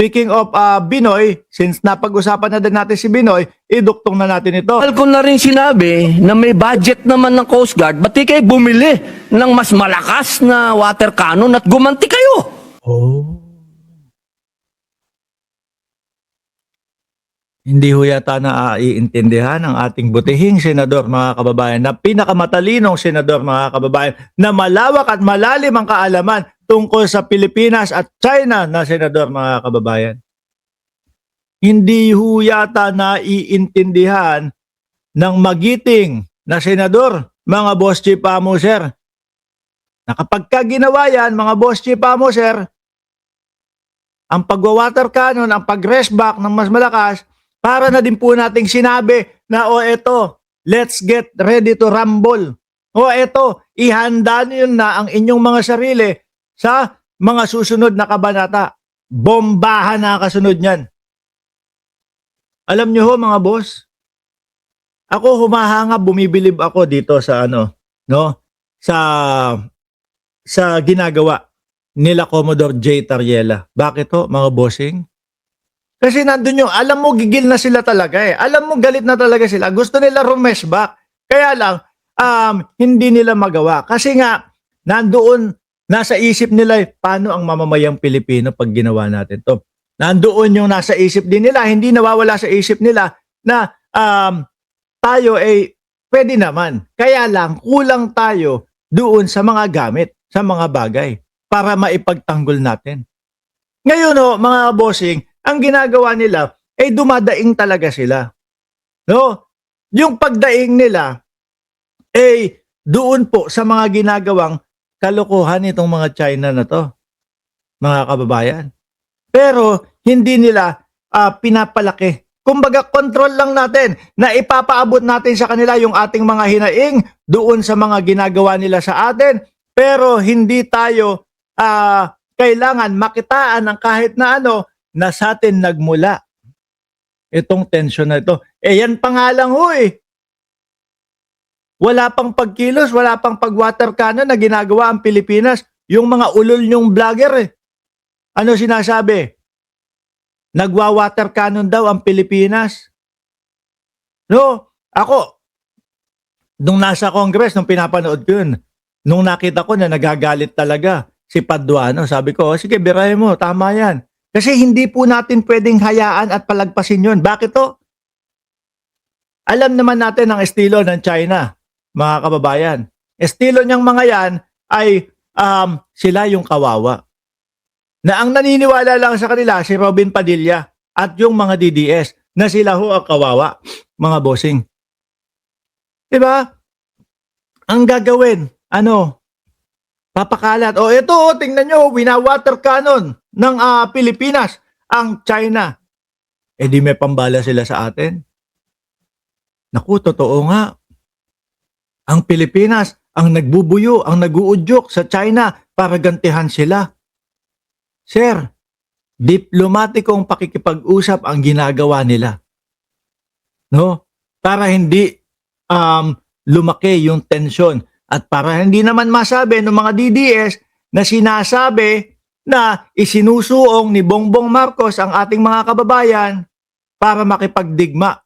Speaking of Binoy, since napag-usapan na din natin si Binoy, iduktong na natin ito. Mahal ko na rin sinabi na may budget naman ng Coast Guard, ba't di kayo bumili ng mas malakas na water cannon at gumanti kayo? Oh. Hindi ho yata naiintindihan ng ating butihing senador, mga kababayan, na pinakamatalinong senador, mga kababayan, na malawak at malalim ang kaalaman tungkol sa Pilipinas at China na senador, mga kababayan. Hindi ho yata naiintindihan ng magiting na senador, mga boss chief amo, sir. Na kapag ka ginawa yan, mga boss chief amo, sir, ang pagwa-water cannon, ang pag-rest back ng mas malakas, para na din po nating sinabi na eto, let's get ready to rumble. Eto, ihanda niyo na ang inyong mga sarili sa mga susunod na kabanata. Bombahan na kasunod niyan. Alam niyo ho, mga boss, ako humahanga, bumibilib ako dito sa sa ginagawa nila Commodore J. Tariela. Bakit ho, mga bossing? Kasi nandun yung, alam mo, gigil na sila talaga eh. Alam mo, galit na talaga sila. Gusto nila rumesh back. Kaya lang, hindi nila magawa. Kasi nga, nandoon, nasa isip nila, paano ang mamamayang Pilipino pag ginawa natin to? Nandoon yung nasa isip din nila, hindi nawawala sa isip nila na tayo ay pwede naman. Kaya lang, kulang tayo doon sa mga gamit, sa mga bagay, para maipagtanggol natin. Ngayon ho, mga bossing, ang ginagawa nila ay dumadaing talaga sila. No? Yung pagdaing nila ay doon po sa mga ginagawang kalokohan itong mga China na to, mga kababayan. Pero hindi nila pinapalaki. Kumbaga, control lang natin na ipapaabot natin sa kanila yung ating mga hinaing doon sa mga ginagawa nila sa atin. Pero hindi tayo kailangan makitaan ng kahit na ano na sa atin nagmula itong tension na ito. Yan pa nga lang ho eh. Wala pang pagkilos, wala pang pag-water cannon na ginagawa ang Pilipinas. Yung mga ulol nyong vlogger eh. Ano sinasabi? Nagwa-water cannon daw ang Pilipinas. No, ako, nung nasa Congress, nung pinapanood ko yun, nung nakita ko na nagagalit talaga si Paduano, sabi ko, sige, birahin mo, tama yan. Kasi hindi po natin pwedeng hayaan at palagpasin yun. Bakit to? Alam naman natin ang estilo ng China, mga kababayan. Estilo niyang mga yan ay sila yung kawawa. Na ang naniniwala lang sa kanila si Robin Padilla at yung mga DDS na sila ho ang kawawa, mga bossing. Diba? Ang gagawin, papakalat. Ito, tingnan nyo, wina-water cannon ng Pilipinas, ang China. Di may pambala sila sa atin. Naku, totoo nga. Ang Pilipinas, ang nagbubuyo, ang naguudyok sa China para gantihan sila. Sir, diplomatikong pakikipag-usap ang ginagawa nila. No? Para hindi lumaki yung tensyon. At para hindi naman masabi ng mga DDS na sinasabi na isinusuong ni Bongbong Marcos ang ating mga kababayan para makipagdigma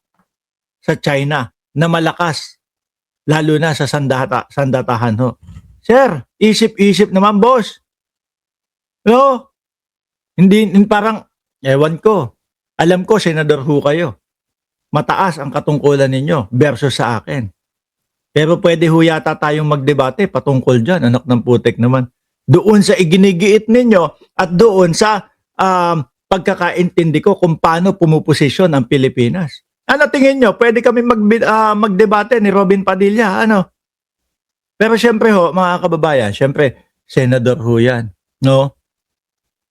sa China na malakas, lalo na sa sandatahan ho. Sir, isip-isip naman, boss. No? Hindi parang, ewan ko, alam ko, senador ho kayo. Mataas ang katungkulan ninyo versus sa akin. Pero pwede ho yata tayong magdebate patungkol dyan, anak ng putek naman. Doon sa iginigiit ninyo at doon sa pagkakaintindi ko kung paano pumuposisyon ang Pilipinas. Ano tingin nyo? Pwede kami magdebate ni Robin Padilla, ano? Pero syempre ho, mga kababayan, syempre, senador ho yan, no?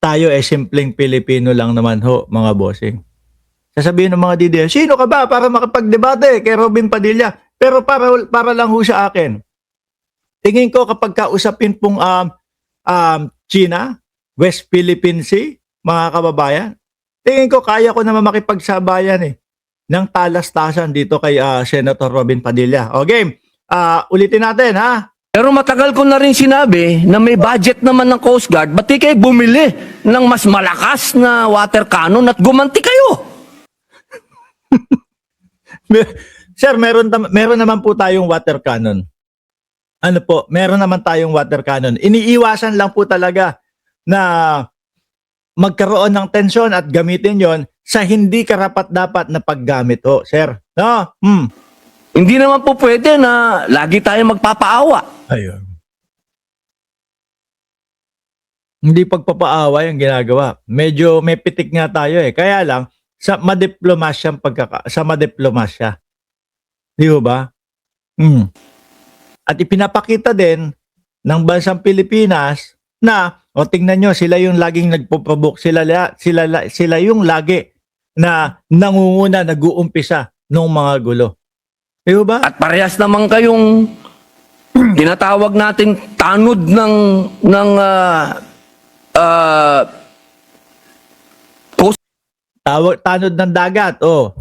Tayo simpleng Pilipino lang naman ho, mga bossing. Sasabihin ng mga DDS, sino ka ba para makapagdebate kay Robin Padilla? Pero para lang ho sa akin. Tingin ko kapag kausapin pong China, West Philippine Sea, mga kababayan, tingin ko kaya ko naman makipagsabayan ng talastasan dito kay Senator Robin Padilla. O game, ulitin natin ha. Pero matagal ko na rin sinabi na may budget naman ng Coast Guard, ba't di kayo bumili ng mas malakas na water cannon at gumanti kayo? Sir, meron naman po tayong water cannon. Ano po, meron naman tayong water cannon. Iniiwasan lang po talaga na magkaroon ng tensyon at gamitin yon sa hindi karapat-dapat na paggamit. Oh, sir. No? Hindi naman po pwede na lagi tayo magpapaawa. Ayun. Hindi pagpapaawa yung ginagawa. Medyo may pitik nga tayo eh. Kaya lang, sa madiplomasya. Di ba? At ipinapakita din ng bansang Pilipinas na, o tingnan nyo, sila yung laging nagpo-provoke. Sila yung lagi na nangunguna, nag-uumpisa ng mga gulo. Di ba? At parehas naman kayong tinatawag natin tanod ng coast. Tanod ng dagat, oh.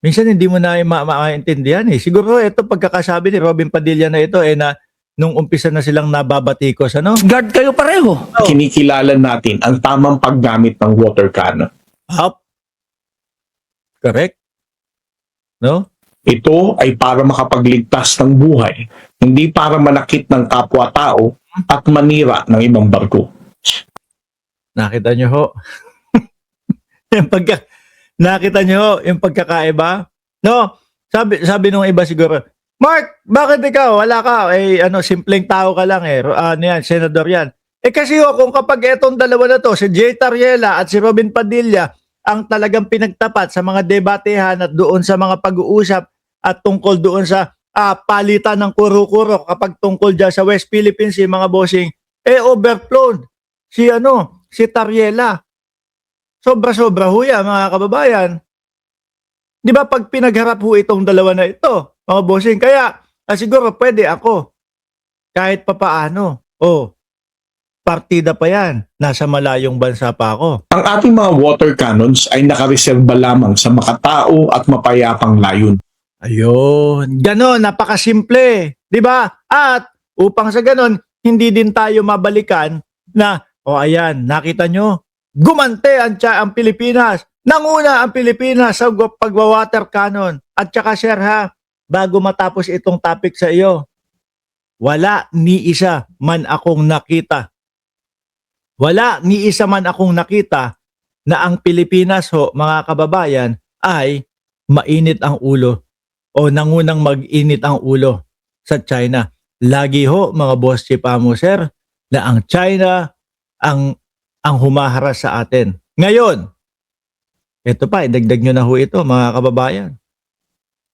Minsan hindi mo na maintindihan eh. Siguro ito pagkakasabi ni Robin Padilla na ito na nung umpisa na silang nababatikos, ano? Guard kayo pareho. Kinikilala natin ang tamang paggamit ng water cannon. Up. Correct? No? Ito ay para makapagligtas ng buhay, hindi para manakit ng kapwa-tao at manira ng ibang barko. Nakita nyo ho? Nakita nyo ho yung pagkakaiba? No? Sabi nung iba siguro, Mark, bakit ikaw? Wala ka. Simpleng tao ka lang eh. Ano yan, senador yan. Kasi ho, kung kapag etong dalawa na to, si Jay Tariela at si Robin Padilla, ang talagang pinagtapat sa mga debatehan at doon sa mga pag-uusap at tungkol doon sa palitan ng kuro-kuro kapag tungkol dyan sa West Philippines, mga bossing, overflowed. Si Tariela. Sobra-sobra ho yan, mga kababayan. Di ba pag pinagharap ho itong dalawa na ito, mga bossing, kaya siguro pwede ako kahit papaano. Partida pa yan. Nasa malayong bansa pa ako. Ang ating mga water cannons ay nakareserba lamang sa makatao at mapayapang layon. Ayun. Ganon, napakasimple. Di ba? At upang sa ganon, hindi din tayo mabalikan na, ayan, nakita nyo, gumante ang Pilipinas. Nanguna ang Pilipinas sa pagwa-water cannon. At saka sir ha, bago matapos itong topic sa iyo, wala ni isa man akong nakita. Wala ni isa man akong nakita na ang Pilipinas ho, mga kababayan, ay mainit ang ulo o nangunang mag-init ang ulo sa China. Lagi ho, mga boss chief amo sir, na ang China ang humaharas sa atin. Ngayon, ito pa, idagdag nyo na ho ito, mga kababayan.